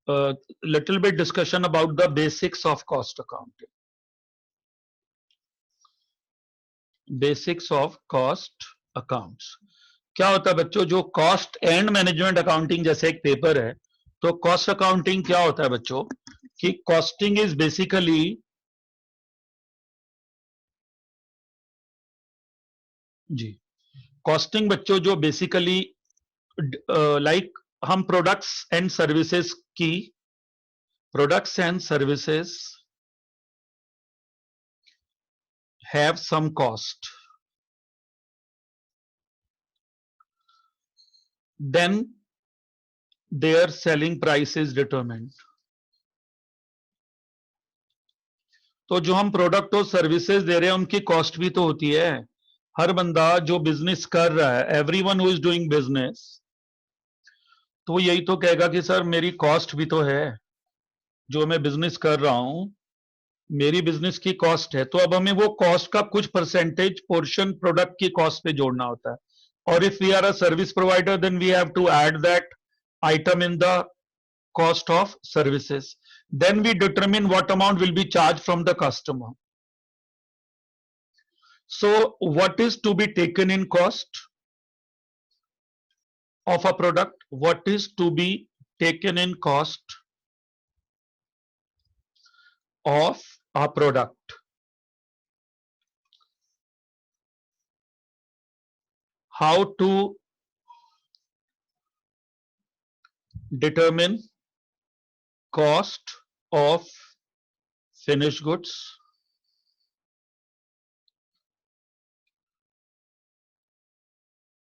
little bit discussion about the basics of cost accounting. Basics of cost accounts. क्या होता है बच्चों, जो कॉस्ट एंड मैनेजमेंट अकाउंटिंग जैसे एक पेपर है, तो कॉस्ट अकाउंटिंग क्या होता है बच्चों कि कॉस्टिंग इज बेसिकली जी कॉस्टिंग बच्चों जो बेसिकली लाइक हम products and services have some cost, then their selling price is determined. तो जो हम प्रोडक्ट और सर्विसेज दे रहे हैं उनकी कॉस्ट भी तो होती है. हर बंदा जो बिजनेस कर रहा है, everyone who is doing business, तो यही तो कहेगा कि सर मेरी कॉस्ट भी तो है, जो मैं बिजनेस कर रहा हूं मेरी बिजनेस की कॉस्ट है. तो अब हमें वो कॉस्ट का कुछ परसेंटेज पोर्शन प्रोडक्ट की कॉस्ट पे जोड़ना होता है. और if we are a service provider then we have to add that item in the cost of services. Then we determine what amount will be charged from the customer. So what is to be taken in cost of a product? What is to be taken in cost of a product? How to determine cost of finished goods?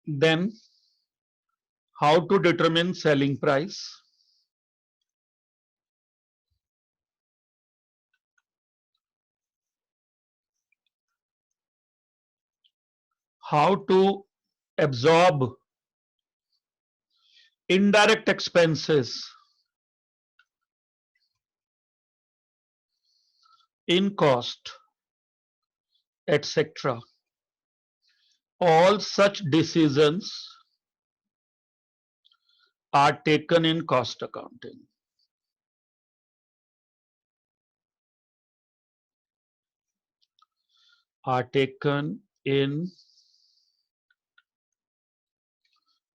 Then how to determine selling price? How to absorb indirect expenses in cost, etc. All such decisions are taken in cost accounting. Are taken in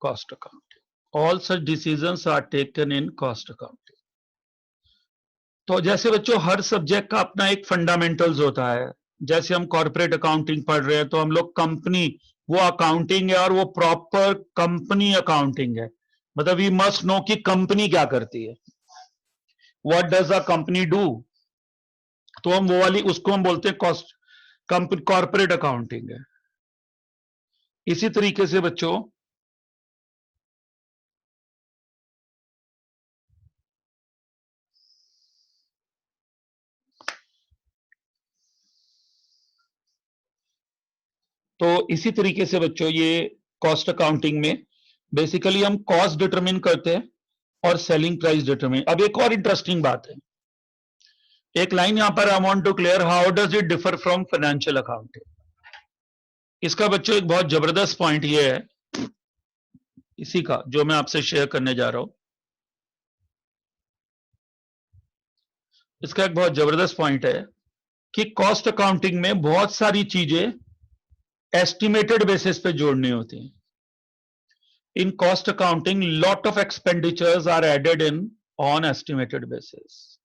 cost accounting. All such decisions are taken in cost accounting. तो जैसे बच्चों हर subject का अपना एक fundamentals होता है. जैसे हम कॉर्पोरेट अकाउंटिंग पढ़ रहे हैं तो हम लोग कंपनी, वो अकाउंटिंग है और वो प्रॉपर कंपनी अकाउंटिंग है. मतलब वी मस्ट नो कि कंपनी क्या करती है, what does a company do. तो हम वो वाली उसको हम बोलते हैं कॉस्ट कॉर्पोरेट अकाउंटिंग है. इसी तरीके से बच्चों ये कॉस्ट अकाउंटिंग में बेसिकली हम कॉस्ट डिटरमिन करते हैं और सेलिंग प्राइस डिटरमिन. अब एक और इंटरेस्टिंग बात है, एक लाइन यहां पर I want to clear, how does it differ from financial accounting. इसका बच्चों एक बहुत जबरदस्त पॉइंट ये है, इसी का जो मैं आपसे शेयर करने जा रहा हूं. इसका एक बहुत जबरदस्त पॉइंट है कि कॉस्ट अकाउंटिंग में बहुत सारी चीजें एस्टिमेटेड बेसिस पे जोड़नी होती हैं. In cost accounting lot of expenditures are added in on estimated basis.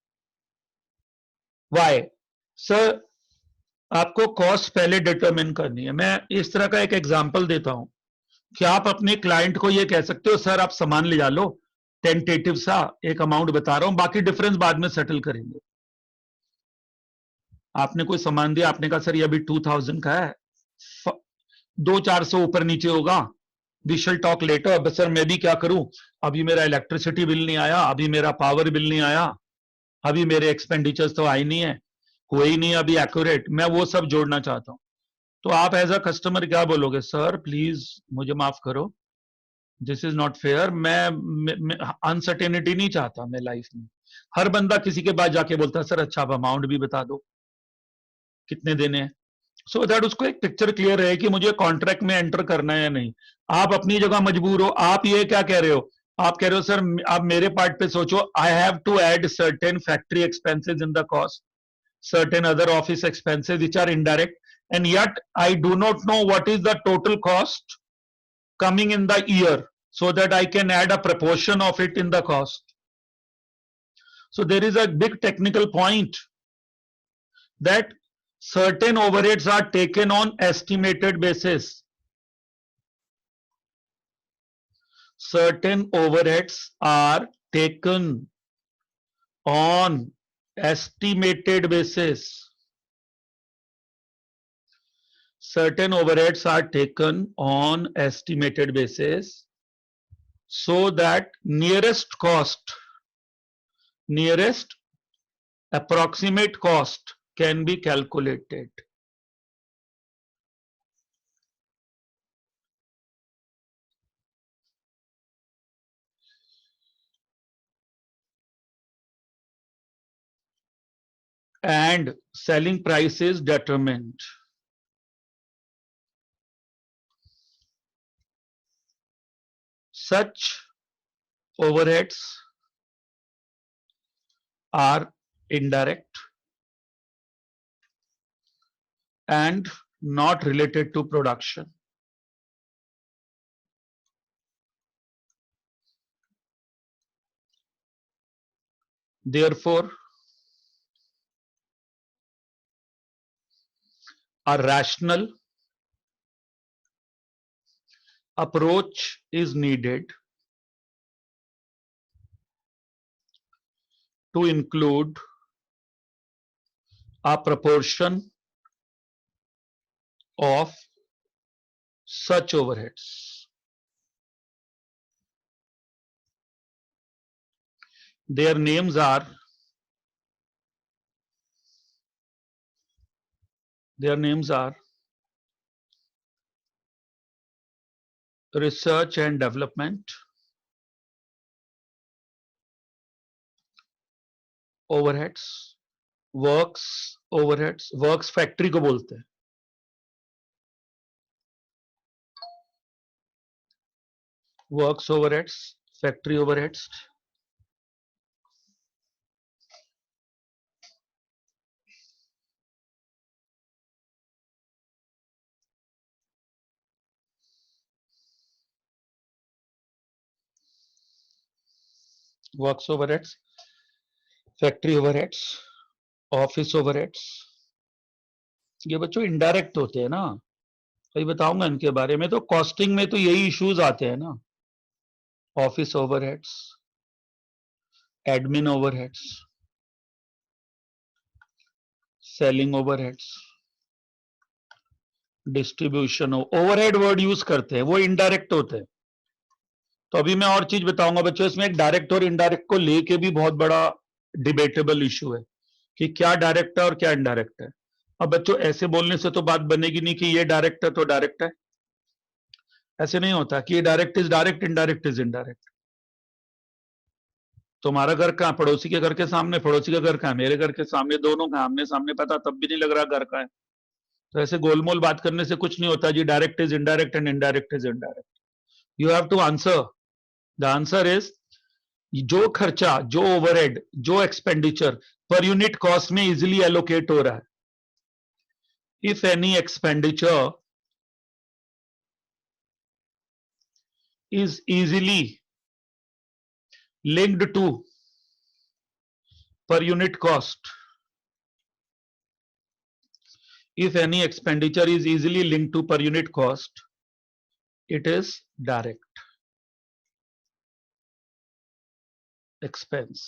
Why sir? आपको कॉस्ट पहले डिटरमिन करनी है. मैं इस तरह का एक एग्जांपल देता हूं कि आप अपने क्लाइंट को ये कह सकते हो, सर आप सामान ले जा लो, टेंटेटिव सा एक अमाउंट बता रहा हूं, बाकी डिफरेंस बाद में सेटल करेंगे. आपने कोई सामान दिया, आपने कहा सर ये अभी 2000 का है, 200-400 ऊपर नीचे होगा, वी शैल टॉक लेटर. अब सर मैं भी क्या करूं, अभी मेरा इलेक्ट्रिसिटी बिल नहीं आया, अभी मेरा पावर बिल नहीं आया, अभी मेरे एक्सपेंडिचर्स तो आए नहीं है, हुए ही नहीं अभी एक्यूरेट. मैं वो सब जोड़ना चाहता हूं. तो आप एज अ कस्टमर क्या बोलोगे, सर प्लीज मुझे माफ करो, दिस इज नॉट फेयर. मैं अनसर्टेनिटी नहीं चाहता मैं लाइफ में. हर बंदा किसी के पास जाके बोलता है सर अच्छा आप अमाउंट भी बता दो कितने देने हैं, सो दैट उसको एक पिक्चर क्लियर है कि मुझे कॉन्ट्रैक्ट में एंटर करना है या नहीं. आप अपनी जगह मजबूर हो. आप ये क्या कह रहे हो आप कह रहे हो सर, आप मेरे पार्ट पे सोचो, I have to add certain factory expenses in the cost, certain other office expenses which are indirect, and yet I do not know what is the total cost coming in the year, so that I can add a proportion of it in the cost. So there is a big technical point that certain overheads are taken on estimated basis. Certain overheads are taken on estimated basis. Certain overheads are taken on estimated basis, so that nearest approximate cost can be calculated. And selling price is determined. Such overheads are indirect and not related to production. Therefore, a rational approach is needed to include a proportion of such overheads. Their names are research and development, overheads, works overheads, works factory को बोलते हैं, works overheads, factory overheads, works overheads, factory overheads, office overheads, ये बच्चों indirect होते हैं ना, अभी बताऊंगा इनके बारे में। तो कॉस्टिंग में तो यही इश्यूज आते हैं ना, office overheads, admin overheads, selling overheads, distribution overhead word use करते हैं, वो इनडायरेक्ट होते हैं। तो अभी मैं और चीज बताऊंगा बच्चों, इसमें एक डायरेक्ट और इनडायरेक्ट को लेके भी बहुत बड़ा डिबेटेबल इशू है कि क्या डायरेक्ट है और क्या इनडायरेक्ट है। अब बच्चों ऐसे बोलने से तो बात बनेगी नहीं कि ये डायरेक्ट है तो डायरेक्ट है, ऐसे नहीं होता कि ये direct is direct, indirect is indirect. तुम्हारा घर कहाँ, पड़ोसी के घर के सामने, पड़ोसी का घर कहाँ, मेरे घर के सामने, दोनों का आमने सामने, पता तब भी नहीं लग रहा घर का है। तो ऐसे गोलमोल बात करने से कुछ नहीं होता जी, direct is indirect and indirect is indirect. You have to answer, the answer is जो खर्चा, जो ओवरहेड, जो एक्सपेंडिचर पर यूनिट कॉस्ट में इजिली एलोकेट हो रहा है, if any expenditure is easily linked to per unit cost, if any expenditure is easily linked to per unit cost, it is direct expense।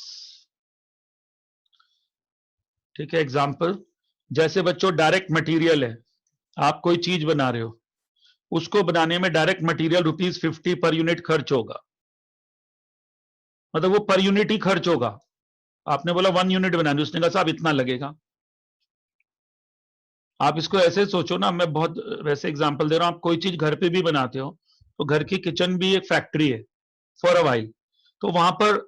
ठीक है, example जैसे बच्चों direct material है, आप कोई चीज बना रहे हो, उसको बनाने में डायरेक्ट मटेरियल ₹50 पर यूनिट खर्च होगा, मतलब वो पर यूनिट ही खर्च होगा। आपने बोला 1 यूनिट बनानी, उसने कहा साहब इतना लगेगा। आप इसको ऐसे सोचो ना, मैं बहुत वैसे एग्जांपल दे रहा हूं, आप कोई चीज घर पे भी बनाते हो तो घर की किचन भी एक फैक्ट्री है फॉर अ वाइल, तो वहां पर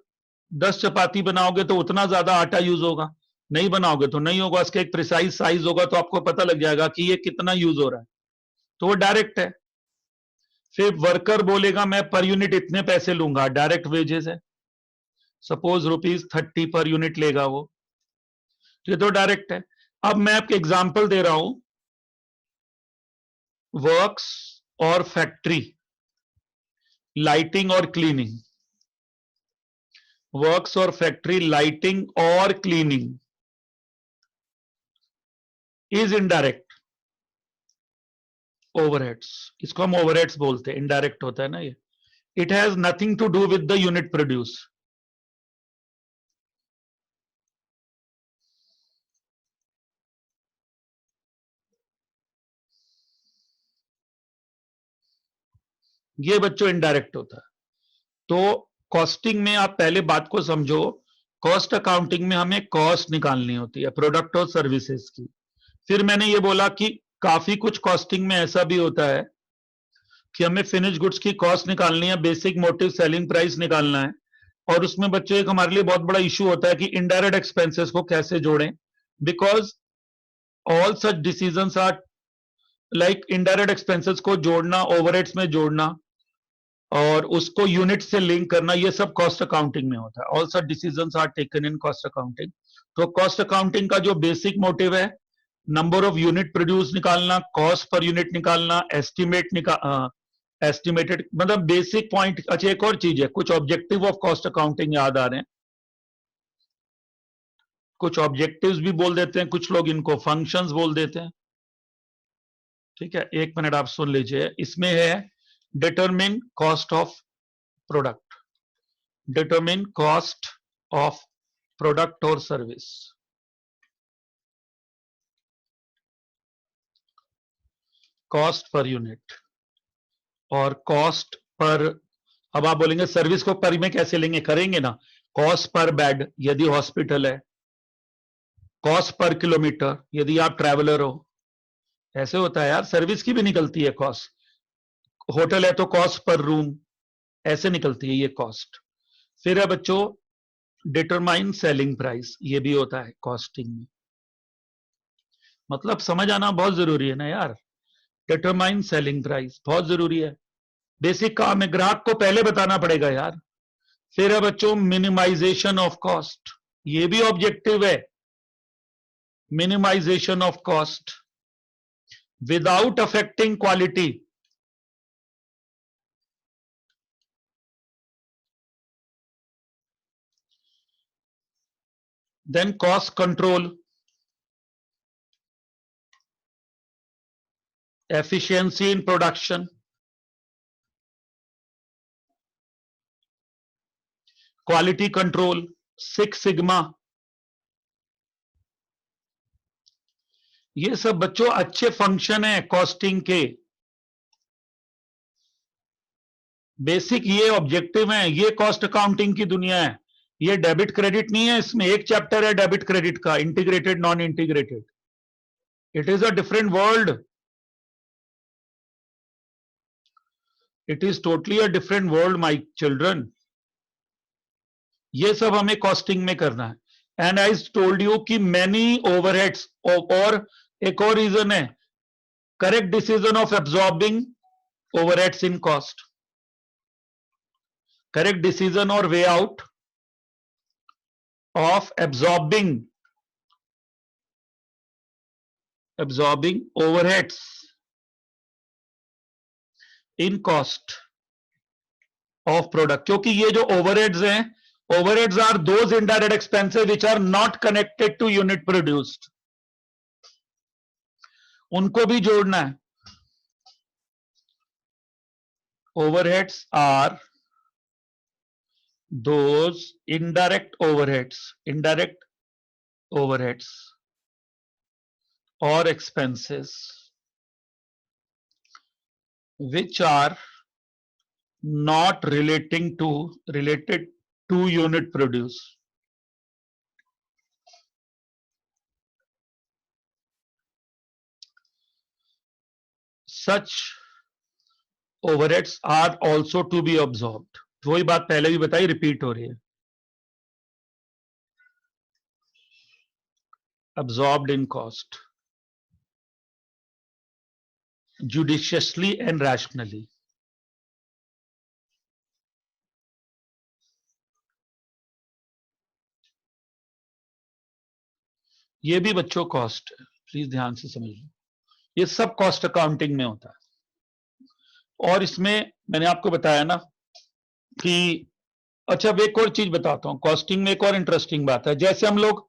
10 चपाती बनाओगे तो उतना ज्यादा आटा यूज होगा, नहीं बनाओगे तो नहीं होगा, इसका एक प्रिसाइज साइज होगा तो आपको पता लग जाएगा कि ये कितना यूज हो रहा है, तो वो डायरेक्ट है। फिर वर्कर बोलेगा मैं पर यूनिट इतने पैसे लूंगा, डायरेक्ट वेजेस है, सपोज ₹30 पर यूनिट लेगा वो, ये तो डायरेक्ट है। अब मैं आपको एग्जांपल दे रहा हूं, वर्क्स और फैक्ट्री, लाइटिंग और क्लीनिंग, वर्क्स और फैक्ट्री लाइटिंग और क्लीनिंग इज इनडायरेक्ट ओवरहेड्स, इसको हम ओवरहेड्स बोलते हैं, इनडायरेक्ट होता है ना ये। It has nothing to do with the unit produce. ये बच्चों इनडायरेक्ट होता है। तो कॉस्टिंग में आप पहले बात को समझो, कॉस्ट अकाउंटिंग में हमें कॉस्ट निकालनी होती है प्रोडक्ट और सर्विसेज की। फिर मैंने ये बोला कि काफी कुछ कॉस्टिंग में ऐसा भी होता है कि हमें फिनिश गुड्स की कॉस्ट निकालनी है, बेसिक मोटिव सेलिंग प्राइस निकालना है, और उसमें बच्चों एक हमारे लिए बहुत बड़ा इशू होता है कि इनडायरेक्ट एक्सपेंसेस को कैसे जोड़ें, because all such decisions are like indirect expenses को जोड़ना, ओवरहेड्स में जोड़ना और उसको यूनिट से लिंक करना, ये सब कॉस्ट अकाउंटिंग में होता है। All such decisions are taken in cost accounting. तो कॉस्ट अकाउंटिंग का जो बेसिक मोटिव है, नंबर ऑफ यूनिट प्रोड्यूस निकालना, कॉस्ट पर यूनिट निकालना, एस्टिमेटेड, मतलब बेसिक पॉइंट। अच्छा एक और चीज है, कुछ ऑब्जेक्टिव ऑफ कॉस्ट अकाउंटिंग याद आ रहे हैं, कुछ ऑब्जेक्टिव्स भी बोल देते हैं कुछ लोग, इनको फंक्शंस बोल देते हैं। ठीक है, एक मिनट आप सुन लीजिए। इसमें है determine cost of product, determine cost of product और सर्विस, कॉस्ट पर यूनिट और कॉस्ट पर। अब आप बोलेंगे सर्विस को पर में कैसे लेंगे, करेंगे ना, कॉस्ट पर बेड यदि हॉस्पिटल है, कॉस्ट पर किलोमीटर यदि आप ट्रैवलर हो, ऐसे होता है यार, सर्विस की भी निकलती है कॉस्ट, होटल है तो कॉस्ट पर रूम, ऐसे निकलती है ये कॉस्ट। फिर है बच्चों डिटरमाइन सेलिंग प्राइस, ये भी होता है कॉस्टिंग में, मतलब समझ आना बहुत जरूरी है ना यार। डिटरमाइन सेलिंग प्राइस बहुत जरूरी है, बेसिक काम है, ग्राहक को पहले बताना पड़ेगा यार। फिर है बच्चों मिनिमाइजेशन ऑफ कॉस्ट, ये भी ऑब्जेक्टिव है, minimisation of cost without affecting quality. Then cost control, efficiency in production, quality control, six sigma. ये सब बच्चों अच्छे फंक्शन है कॉस्टिंग के, बेसिक ये ऑब्जेक्टिव है, ये कॉस्ट अकाउंटिंग की दुनिया है। ये डेबिट क्रेडिट नहीं है, इसमें एक चैप्टर है डेबिट क्रेडिट का, integrated non integrated, it is a different world, it is totally a different world my children. ये सब हमें कॉस्टिंग में करना है। एंड आई टोल्ड यू कि मैनी ओवरहेड्स, और एक और रीजन है, correct decision of absorbing overheads in cost, correct decision और way out of absorbing overheads in cost of product, क्योंकि ये जो overheads हैं, overheads are those indirect expenses which are not connected to unit produced, उनको भी जोड़ना है। overheads are those indirect overheads or expenses which are not related to unit produce. Such overheads are also to be absorbed. वही बात पहले भी बताई, repeat हो रही है। Absorbed in cost judiciously and rationally. ये भी बच्चों कॉस्ट है, प्लीज ध्यान से समझ लो, ये सब कॉस्ट अकाउंटिंग में होता है। और इसमें मैंने आपको बताया ना कि, अच्छा अब एक और चीज बताता हूं, कॉस्टिंग में एक और इंटरेस्टिंग बात है, जैसे हम लोग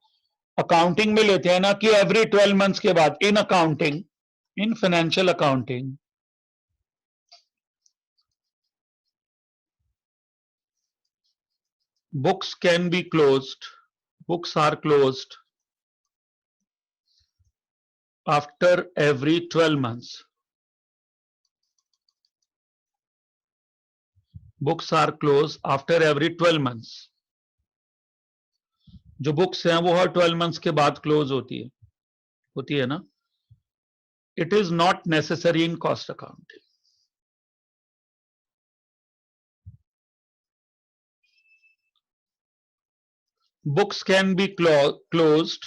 अकाउंटिंग में लेते हैं ना कि एवरी 12 मंथ्स के बाद, in accounting, in financial accounting, books can be closed, books are closed after every 12 months. Books are closed after every 12 months. जो बुक्स हैं वो हर 12 मंथ्स के बाद क्लोज होती है ना. It is not necessary in cost accounting. Books can be closed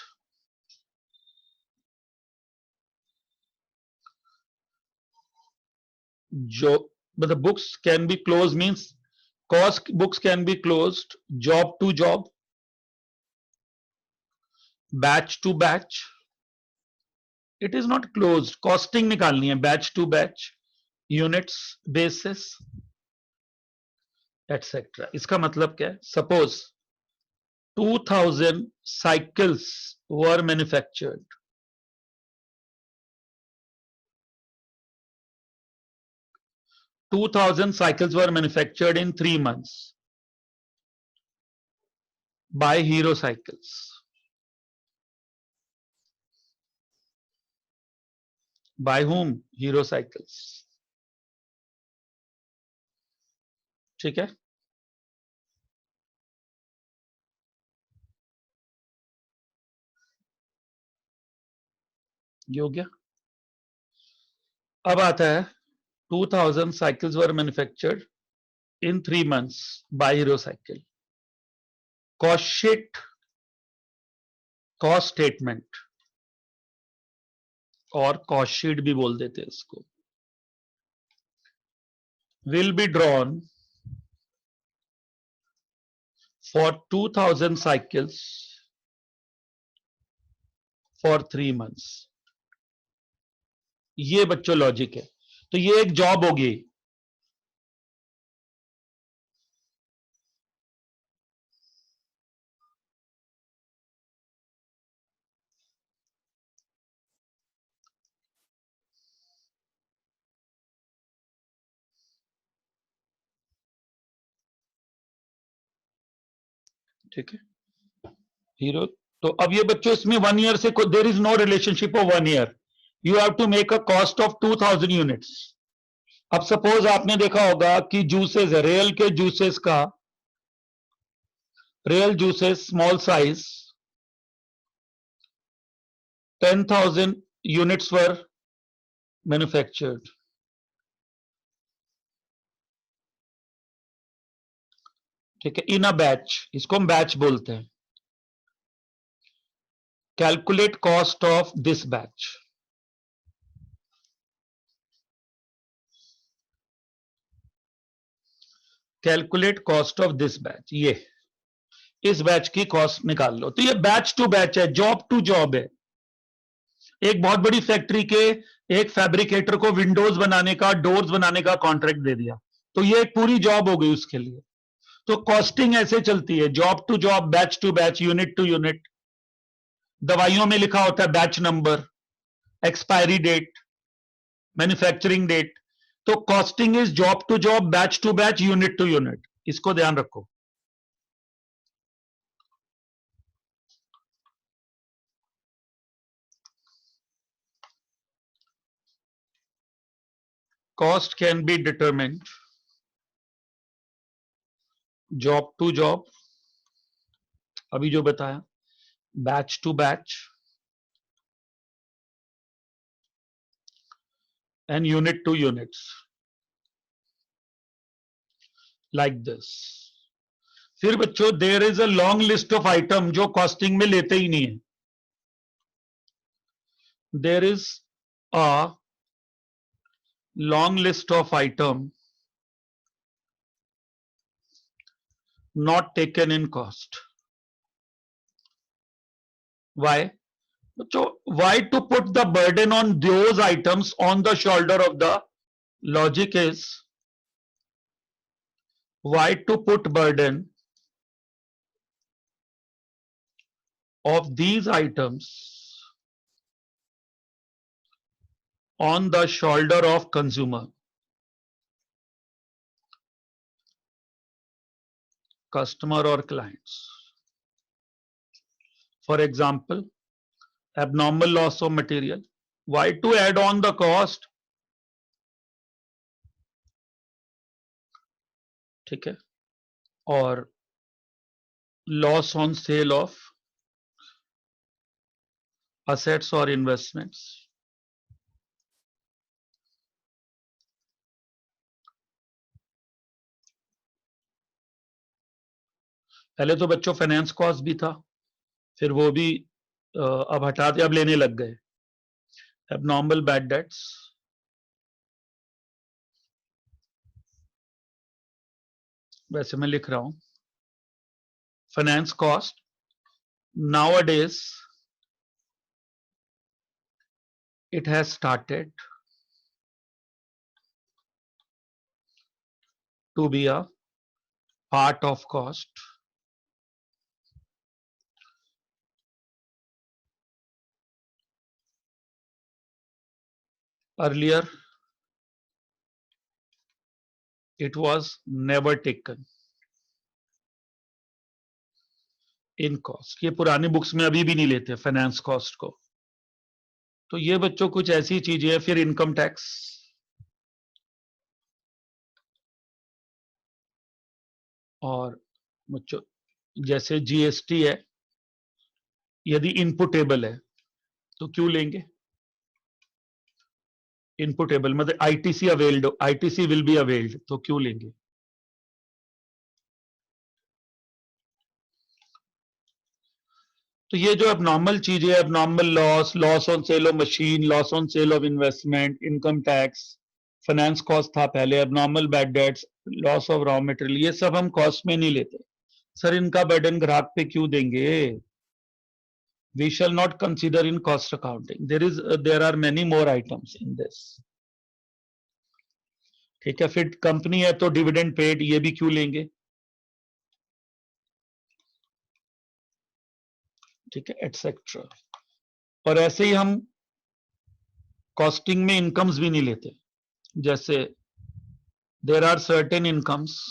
जो मतलब books can be closed means cost, books can be closed job to job, batch to batch. It is not closed, costing निकालनी है batch to batch, units basis etc. इसका मतलब क्या है, suppose 2000 cycles were manufactured, 2000 cycles were manufactured in 3 months by Hero Cycles. By whom? Hero Cycles. ठीक है, ये हो गया. अब आता है 2000 cycles were manufactured in 3 months by Hero Cycle. Cost sheet, cost statement और cost sheet भी बोल देते हैं इसको, will be drawn for 2000 cycles for 3 months. ये बच्चों लॉजिक है. तो ये एक जॉब होगी, ठीक है हीरो. तो अब ये बच्चों इसमें 1 ईयर से there is no relationship of 1 year. You have to make a cost of 2000 units. अब सपोज आपने देखा होगा कि जूसेस है, रियल के जूसेस का, real juices small size 10,000 units वर मैन्युफैक्चर्ड. ठीक है, इन अ बैच, इसको हम बैच बोलते हैं. Calculate cost of this batch. Calculate cost of this batch, ये इस बैच की कॉस्ट निकाल लो. तो ये बैच टू बैच है, जॉब टू जॉब है. एक बहुत बड़ी फैक्ट्री के एक फैब्रिकेटर को विंडोज बनाने का, डोर्स बनाने का कॉन्ट्रैक्ट दे दिया, तो ये एक पूरी जॉब हो गई उसके लिए. तो कॉस्टिंग ऐसे चलती है, job to job, batch to batch, unit to unit. दवाइयों में लिखा होता है batch number, expiry date, manufacturing date. तो costing is job to job, batch to batch, unit to unit. इसको ध्यान रखो. Cost can be determined job to job, अभी जो बताया, batch to batch and unit to units, like this. फिर बच्चों there is a long list of item जो costing में लेते ही नहीं है. There is a long list of item not taken in cost. Why? So why to put the burden on those items on the shoulder of the logic is why to put burden of these items on the shoulder of consumer, customer or clients. For example, abnormal loss of material. Why to add on the cost? ठीक है, और loss on sale of assets or investments. पहले तो बच्चों finance cost भी था, फिर वो भी अब हटा दिया, अब लेने लग गए. एबनॉर्मल बैड डेट्स, वैसे मैं लिख रहा हूं finance cost nowadays it has started to be a part of cost. Earlier it was never taken in cost. ये पुरानी बुक्स में अभी भी नहीं लेते फाइनेंस कॉस्ट को. तो ये बच्चों कुछ ऐसी चीजें है. फिर इनकम टैक्स, और बच्चों जैसे जीएसटी है, यदि इनपुटेबल है तो क्यों लेंगे? इनपुटेबल मतलब ITC availed, ITC will be availed, तो क्यों लेंगे? तो ये जो एबनॉर्मल चीजें, abnormal loss, loss on sale of machine, loss on sale of investment, income tax, finance cost था पहले, abnormal bad debts, loss of raw material, ये सब हम कॉस्ट में नहीं लेते. सर इनका बर्डन ग्राहक पे क्यों देंगे? We shall not consider in cost accounting. There are many more items in this. ठीक है, फिर कंपनी है तो डिविडेंड पेड, ये भी क्यों लेंगे? ठीक है, एटसेट्रा. और ऐसे ही हम कॉस्टिंग में इनकम्स भी नहीं लेते. जैसे there are certain incomes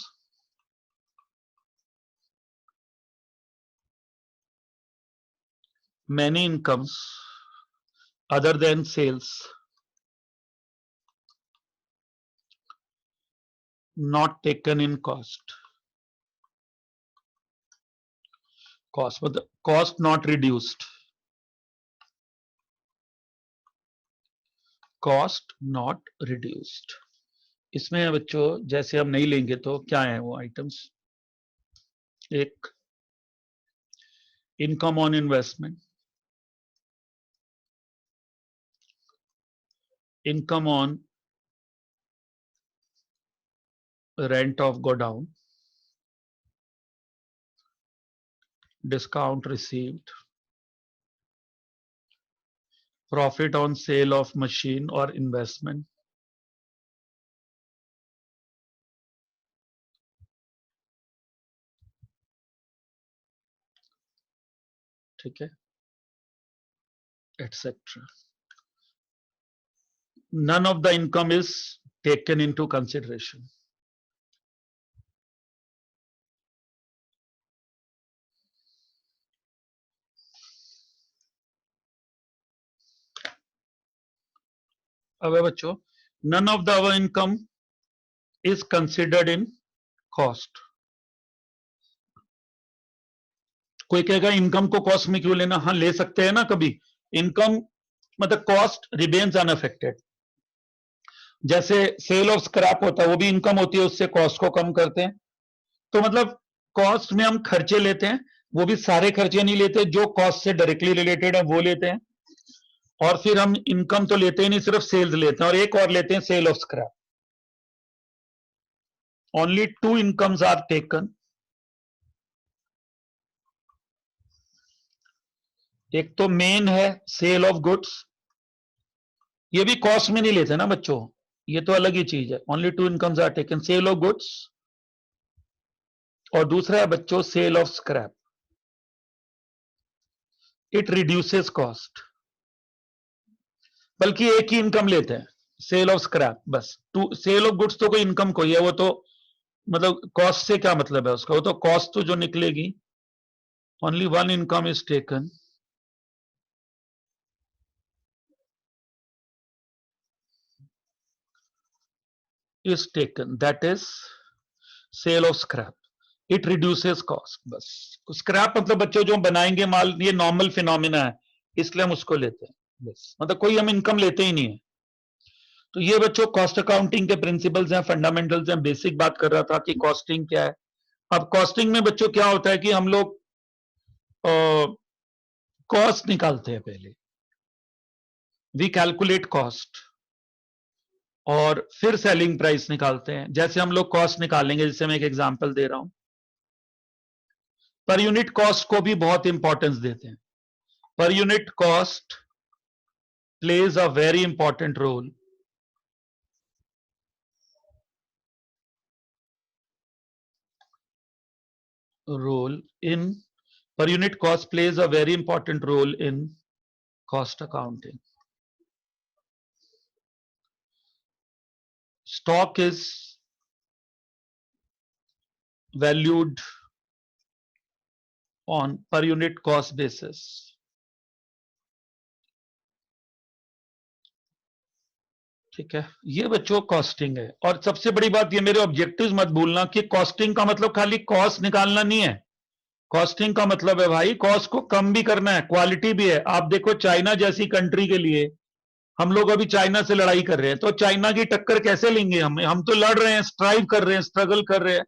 many incomes other than sales not taken in cost. But the cost not reduced. Cost not reduced. इसमें बच्चों जैसे हम नहीं लेंगे तो क्या है वो आइटम्स? एक income on investment, income on rent of godown, discount received, profit on sale of machine or investment, ठीक है, etc. None of the income is taken into consideration. अब बच्चों none of the our income is considered in cost. कोई कहेगा income को cost में क्यों लेना? हाँ ले सकते हैं ना कभी. इनकम मतलब कॉस्ट रिमेन्स अनअफेक्टेड. जैसे सेल ऑफ स्क्रैप होता है, वो भी इनकम होती है, उससे कॉस्ट को कम करते हैं. तो मतलब कॉस्ट में हम खर्चे लेते हैं, वो भी सारे खर्चे नहीं लेते, जो कॉस्ट से डायरेक्टली रिलेटेड है वो लेते हैं. और फिर हम इनकम तो लेते ही नहीं, सिर्फ सेल्स लेते हैं, और एक और लेते हैं sale of scrap. Only 2 incomes are taken. एक तो मेन है सेल ऑफ गुड्स, ये भी कॉस्ट में नहीं लेते ना बच्चों, ये तो अलग ही चीज है। Only two incomes are taken, sale of goods और दूसरा है बच्चों sale of scrap. It reduces cost, बल्कि एक ही इनकम लेते हैं, सेल ऑफ स्क्रैप बस। टू सेल ऑफ गुड्स तो कोई इनकम कोई है, वो तो मतलब कॉस्ट से क्या मतलब है उसका, वो तो कॉस्ट तो जो निकलेगी, only one income is taken, is taken, that is sale of scrap. It reduces cost। बस स्क्रैप मतलब बच्चों जो बनाएंगे माल, ये नॉर्मल फिनोमिना है, इसलिए हम उसको लेते हैं बस, मतलब कोई हम इनकम लेते ही नहीं है। तो ये बच्चों कॉस्ट अकाउंटिंग के प्रिंसिपल्स हैं, फंडामेंटल्स हैं, बेसिक बात कर रहा था कि कॉस्टिंग क्या है। अब कॉस्टिंग में बच्चों क्या होता है कि हम लोग कॉस्ट निकालते हैं पहले, वी कैलकुलेट कॉस्ट और फिर सेलिंग प्राइस निकालते हैं। जैसे हम लोग कॉस्ट निकालेंगे, जैसे मैं एक एग्जांपल दे रहा हूं, पर यूनिट कॉस्ट को भी बहुत इंपॉर्टेंस देते हैं। पर unit cost plays a very important role in per unit cost plays a very important role in cost accounting. Stock is valued on per unit cost basis. ठीक है, ये बच्चों कॉस्टिंग है। और सबसे बड़ी बात, ये मेरे ऑब्जेक्टिव्स मत भूलना कि कॉस्टिंग का मतलब खाली कॉस्ट निकालना नहीं है। कॉस्टिंग का मतलब है भाई कॉस्ट को कम भी करना है, क्वालिटी भी है। आप देखो चाइना जैसी कंट्री के लिए, हम लोग अभी चाइना से लड़ाई कर रहे हैं, तो चाइना की टक्कर कैसे लेंगे हम तो लड़ रहे हैं, स्ट्राइव कर रहे हैं, स्ट्रगल कर रहे हैं,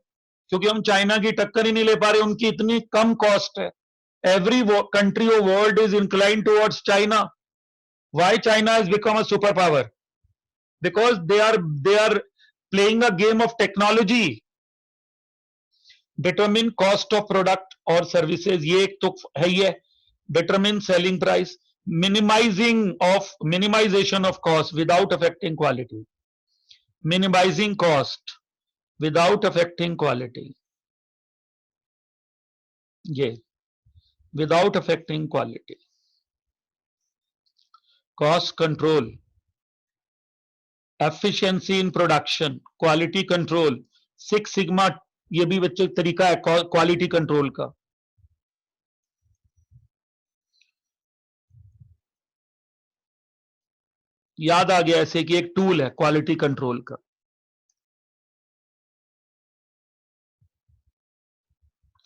क्योंकि हम चाइना की टक्कर ही नहीं ले पा रहे, उनकी इतनी कम कॉस्ट है। Every country of world is incline towards China. Why China has become a super power? Because they are playing a game of technology. Determine cost of product और सर्विसेज, ये एक तो है ही है। Determine selling price, minimization of cost without affecting quality, minimizing cost without affecting quality, ये without affecting quality, cost control, efficiency in production, quality control, six sigma, ये भी बच्चे तरीका है क्वालिटी कंट्रोल का। याद आ गया ऐसे कि एक टूल है क्वालिटी कंट्रोल का।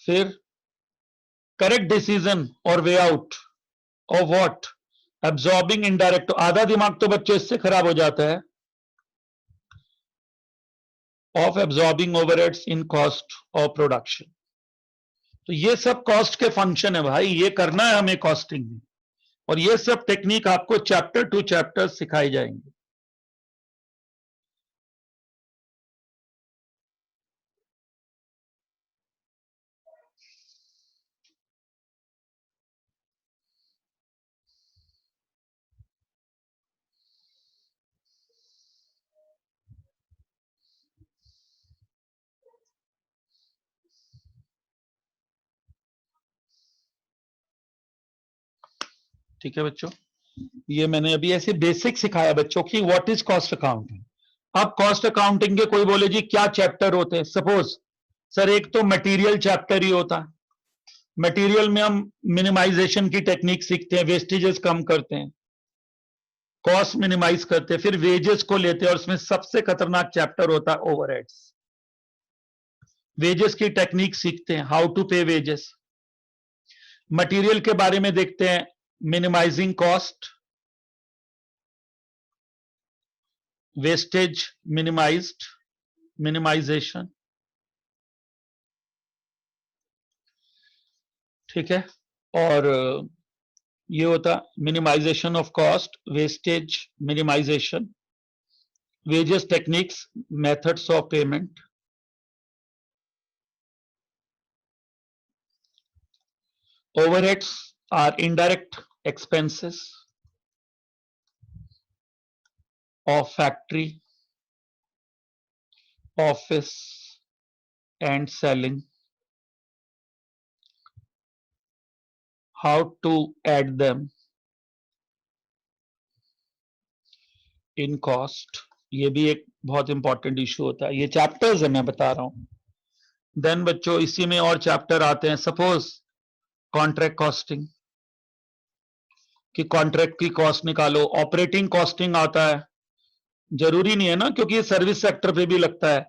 फिर करेक्ट डिसीजन और way out of what, absorbing indirect. आधा दिमाग तो बच्चों इससे खराब हो जाता है, of absorbing overheads in cost of production. तो ये सब कॉस्ट के फंक्शन है भाई, ये करना है हमें कॉस्टिंग में, और ये सब टेक्निक आपको चैप्टर टू चैप्टर सिखाई जाएंगे। ठीक है बच्चों, ये मैंने अभी ऐसे बेसिक सिखाया बच्चों की व्हाट इज कॉस्ट अकाउंटिंग। अब कॉस्ट अकाउंटिंग के कोई बोले जी क्या चैप्टर होते हैं, सपोज सर एक तो मटेरियल चैप्टर ही होता है। मटेरियल में हम मिनिमाइजेशन की टेक्निक सीखते हैं, वेस्टेजेस कम करते हैं, कॉस्ट मिनिमाइज करते हैं, फिर वेजेस को लेते हैं, और उसमें सबसे खतरनाक चैप्टर होता है ओवरहेड्स। वेजेस की टेक्निक सीखते हैं, how to pay wages. Material के बारे में देखते हैं, minimizing cost, wastage minimized, minimization. ठीक है, और ये होता minimization of cost, wastage minimization, wages techniques, methods of payment. Overheads are indirect expenses of factory, office, and selling. How to add them in cost. ये भी एक बहुत इंपॉर्टेंट इशू होता है. ये चैप्टर्स है, मैं बता रहा हूं. देन बच्चों इसी में और चैप्टर आते हैं. सपोज कॉन्ट्रैक्ट कॉस्टिंग, कि कॉन्ट्रैक्ट की कॉस्ट निकालो. ऑपरेटिंग कॉस्टिंग आता है. जरूरी नहीं है ना, क्योंकि ये सर्विस सेक्टर पे भी लगता है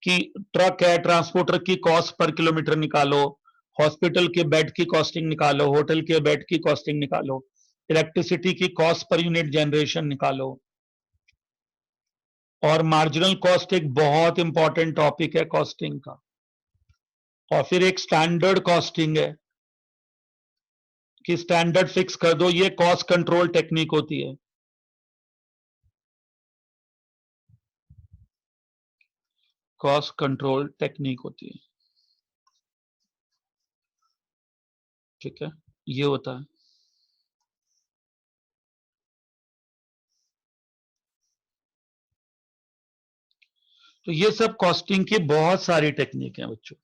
कि ट्रक है, ट्रांसपोर्टर की कॉस्ट पर किलोमीटर निकालो, हॉस्पिटल के बेड की कॉस्टिंग निकालो, होटल के बेड की कॉस्टिंग निकालो, इलेक्ट्रिसिटी की कॉस्ट पर यूनिट जनरेशन निकालो. और मार्जिनल कॉस्ट एक बहुत इंपॉर्टेंट टॉपिक है कॉस्टिंग का. और फिर एक स्टैंडर्ड कॉस्टिंग है कि स्टैंडर्ड फिक्स कर दो. ये कॉस्ट कंट्रोल टेक्निक होती है. कॉस्ट कंट्रोल टेक्निक होती है. ठीक है, ये होता है. तो ये सब कॉस्टिंग की बहुत सारी टेक्निक है बच्चों.